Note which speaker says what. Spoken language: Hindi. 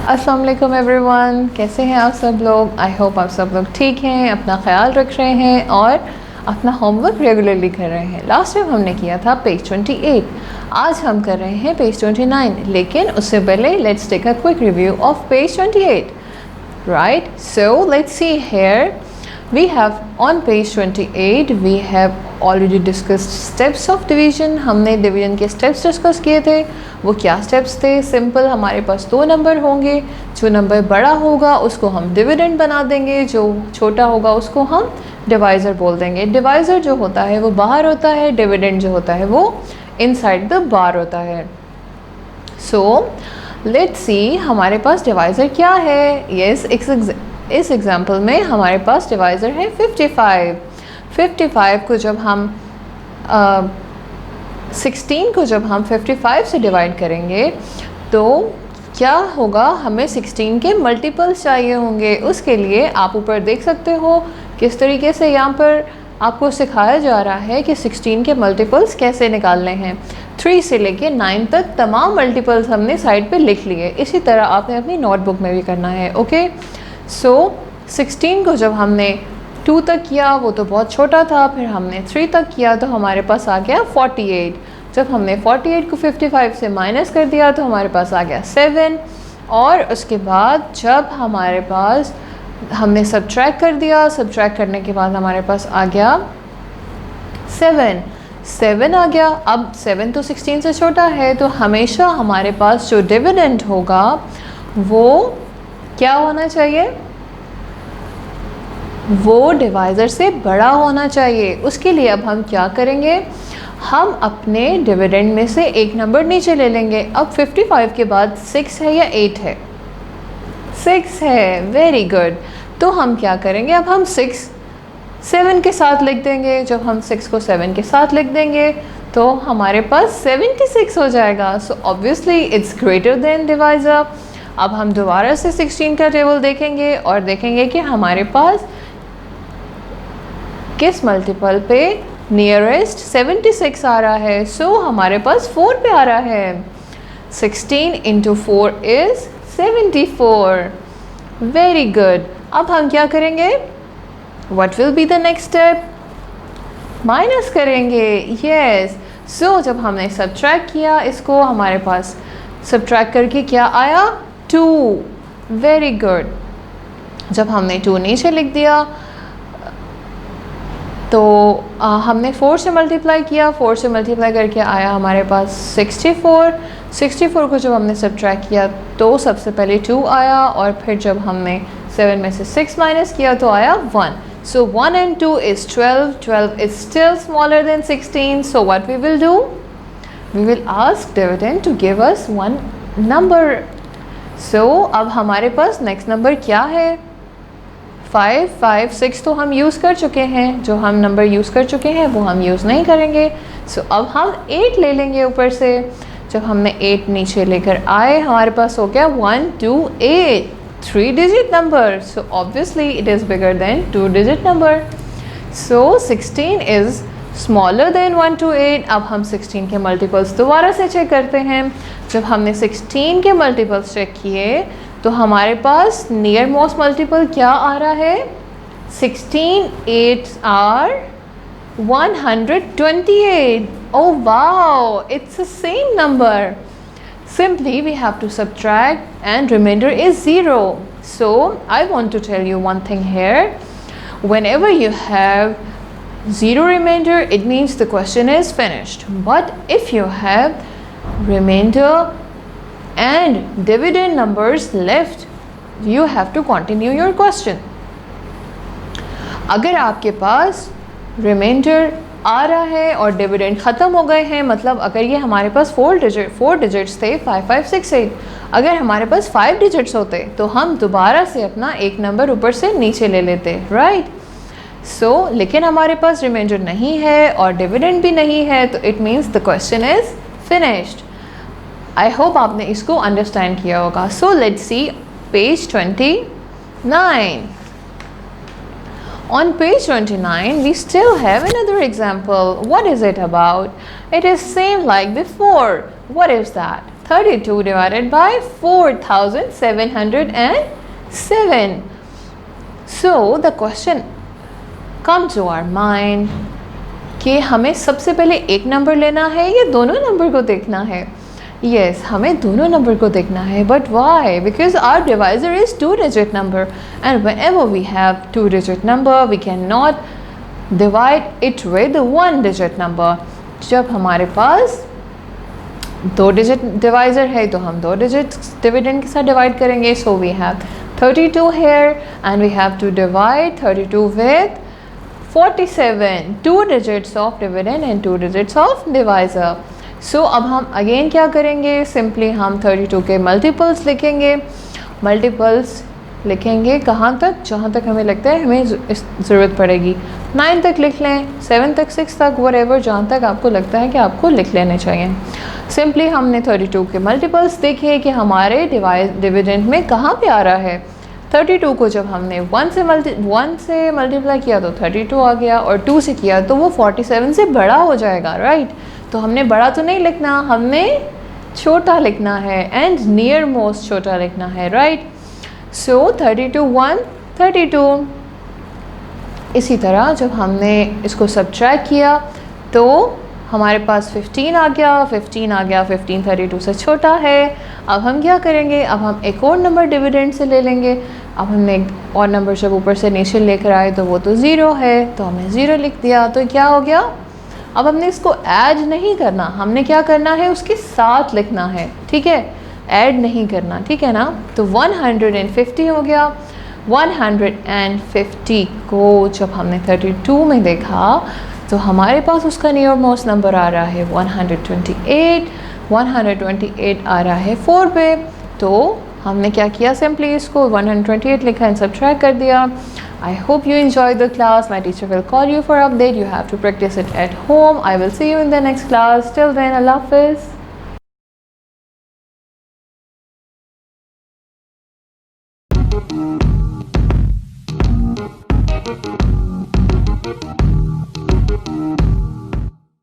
Speaker 1: अस्सलाम वालेकुम एवरीवन, कैसे हैं आप सब लोग। आई होप आप सब लोग ठीक हैं, अपना ख्याल रख रहे हैं और अपना होमवर्क रेगुलरली कर रहे हैं। लास्ट टाइम हमने किया था पेज 28, आज हम कर रहे हैं पेज 29। लेकिन उससे पहले let's take a quick review of page 28, right? So let's see here. We have on page 28 we have already discussed steps of division. हमने डिवीजन के स्टेप्स डिस्कस किए थे। वो क्या स्टेप्स थे? सिंपल, हमारे पास दो नंबर होंगे, जो नंबर बड़ा होगा उसको हम डिविडेंड बना देंगे, जो छोटा होगा उसको हम डिवाइज़र बोल देंगे। डिवाइज़र जो होता है वो बाहर होता है, डिविडेंड जो होता है वो इनसाइड द बार होता है। सो लेट्स सी हमारे पास डिवाइज़र क्या है। यस, इस एग्जाम्पल में हमारे पास डिवाइज़र है 55। 55 को जब हम 16 को जब हम 55 से डिवाइड करेंगे तो क्या होगा, हमें 16 के मल्टीपल्स चाहिए होंगे। उसके लिए आप ऊपर देख सकते हो किस तरीके से यहाँ पर आपको सिखाया जा रहा है कि 16 के मल्टीपल्स कैसे निकालने हैं। 3 से लेके 9 तक तमाम मल्टीपल्स हमने साइड पे लिख लिए। इसी तरह आपने अपनी नोटबुक में भी करना है। ओके, सो 16 को जब हमने 2 तक किया वो तो बहुत छोटा था, फिर हमने 3 तक किया तो हमारे पास आ गया 48। जब हमने 48 को 55 से माइनस कर दिया तो हमारे पास आ गया 7। और उसके बाद जब हमारे पास हमने सब्ट्रैक्ट कर दिया, सब्ट्रैक्ट करने के बाद हमारे पास आ गया 7 आ गया। अब 7 तो 16 से छोटा है, तो हमेशा हमारे पास जो डिविडेंड होगा वो क्या होना चाहिए, वो डिवाइज़र से बड़ा होना चाहिए। उसके लिए अब हम क्या करेंगे, हम अपने डिविडेंड में से एक नंबर नीचे ले लेंगे। अब 55 के बाद 6 है या 8 है? 6 है, वेरी गुड। तो हम क्या करेंगे, अब हम 6 7 के साथ लिख देंगे। जब हम 6 को 7 के साथ लिख देंगे तो हमारे पास 76 हो जाएगा। So obviously it's greater than divisor. अब हम दोबारा से 16 का टेबल देखेंगे और देखेंगे कि हमारे पास किस मल्टीपल पे नियरेस्ट 76 आ रहा है। सो हमारे पास 4 पे आ रहा है। 16 इंटू 4 इज़ 74। Very good. अब हम क्या करेंगे, what will be the next step? Minus करेंगे। यस, सो जब हमने सब्ट्रैक्ट किया इसको, हमारे पास सब्ट्रैक्ट करके क्या आया, 2। Very good. जब हमने 2 नीचे लिख दिया तो हमने 4 से मल्टीप्लाई किया, 4 से मल्टीप्लाई करके आया हमारे पास 64। 64 को जब हमने सब्ट्रैक्ट किया तो सबसे पहले 2 आया, और फिर जब हमने 7 में से 6 माइनस किया तो आया 1। So 1 and 2 is 12. 12 is still smaller than 16. So what we will do? We will ask dividend to give us one number. So अब हमारे पास नेक्स्ट नंबर क्या है, 5, 5, 6 तो हम यूज़ कर चुके हैं। जो हम नंबर यूज़ कर चुके हैं वो हम यूज़ नहीं करेंगे। सो अब हम 8 ले लेंगे ऊपर से। जब हमने 8 नीचे लेकर आए हमारे पास हो गया 1, 2, 8, 3 digit number. So obviously it is bigger than 2 digit number. So 16 is smaller than 1 to 8. अब हम 16 के मल्टीपल्स दोबारा से चेक करते हैं। जब हमने 16 के मल्टीपल्स चेक किए तो हमारे पास नियर मोस्ट मल्टीपल क्या आ रहा है, 16 8 are 128. Oh wow, it's the same number. Simply we have to subtract and remainder is 0. So I want to tell you one thing here. Whenever you have 0 remainder, it means the question is finished. But if you have remainder and dividend numbers left, you have to continue your question. अगर आपके पास रिमाइंडर आ रहा है और डिविडेंड ख़त्म हो गए हैं, मतलब अगर ये हमारे पास 4 डिजिट्स थे 5, 5, 6, 8, अगर हमारे पास 5 डिजिट्स होते तो हम दोबारा से अपना एक नंबर ऊपर से नीचे ले लेते, राइट। सो लेकिन हमारे पास रिमाइंडर नहीं है और डिविडेंड भी नहीं है, तो it means the question is finished. I hope आपने इसको अंडरस्टैंड किया होगा। So let's see page 29. On page 29, we still have another example. What is it about? It is same like before. What is that? 32 divided by 4707. So the question come to our mind कि हमें सबसे पहले एक नंबर लेना है या दोनों नंबर को देखना है? Yes, हमें दोनों नंबर को देखना है. But why? Because our divisor is 2-digit number, and whenever we have 2-digit number, we cannot divide it with 1-digit number. जब हमारे पास 2-digit divisor है तो हम 2-digit dividend के साथ divide करेंगे. So we have 32 here, and we have to divide 32 with 47, 2 digits of dividend and 2 digits of divisor. So अब हम again क्या करेंगे? Simply हम 32 के multiples लिखेंगे. Multiples लिखेंगे कहाँ तक? जहाँ तक हमें लगता है हमें ज़रूरत पड़ेगी. 9 तक लिख लें, 7 तक, 6 तक, whatever, जहाँ तक आपको लगता है कि आपको लिख लेने चाहिए. Simply हमने 32 के multiples देखे कि हमारे डिविडेंड में कहाँ पे आ रहा है. 32 को जब हमने 1 से मल्टीप्लाई किया तो 32 आ गया, और 2 से किया तो वो 47 से बड़ा हो जाएगा, राइट? तो हमने बड़ा तो नहीं लिखना, हमने छोटा लिखना है, एंड नियर मोस्ट छोटा लिखना है, राइट? सो 32 1 32. इसी तरह जब हमने इसको सब्ट्रैक्ट किया तो हमारे पास 15 आ गया. 15 32 से छोटा है. अब हम क्या करेंगे? अब हम एक और नंबर डिविडेंड से ले लेंगे. अब हमने एक और नंबर जब ऊपर से नीचे लेकर आए तो वो तो 0 है, तो हमने 0 लिख दिया. तो क्या हो गया? अब हमने इसको ऐड नहीं करना, हमने क्या करना है? उसके साथ लिखना है, ठीक है? ऐड नहीं करना, ठीक है ना? तो 150 हो गया. 150 को जब हमने 32 में देखा तो हमारे पास उसका नियर मोस्ट नंबर आ रहा है 128. 128 आ रहा है 4 पे. तो हमने क्या किया? सिंपली इसको 128 लिखा एंड सब्ट्रैक्ट कर दिया. I hope you enjoyed the class. My teacher will call you for update. You have to practice it at home. I will see you in the next class. Till then, Allah Hafiz.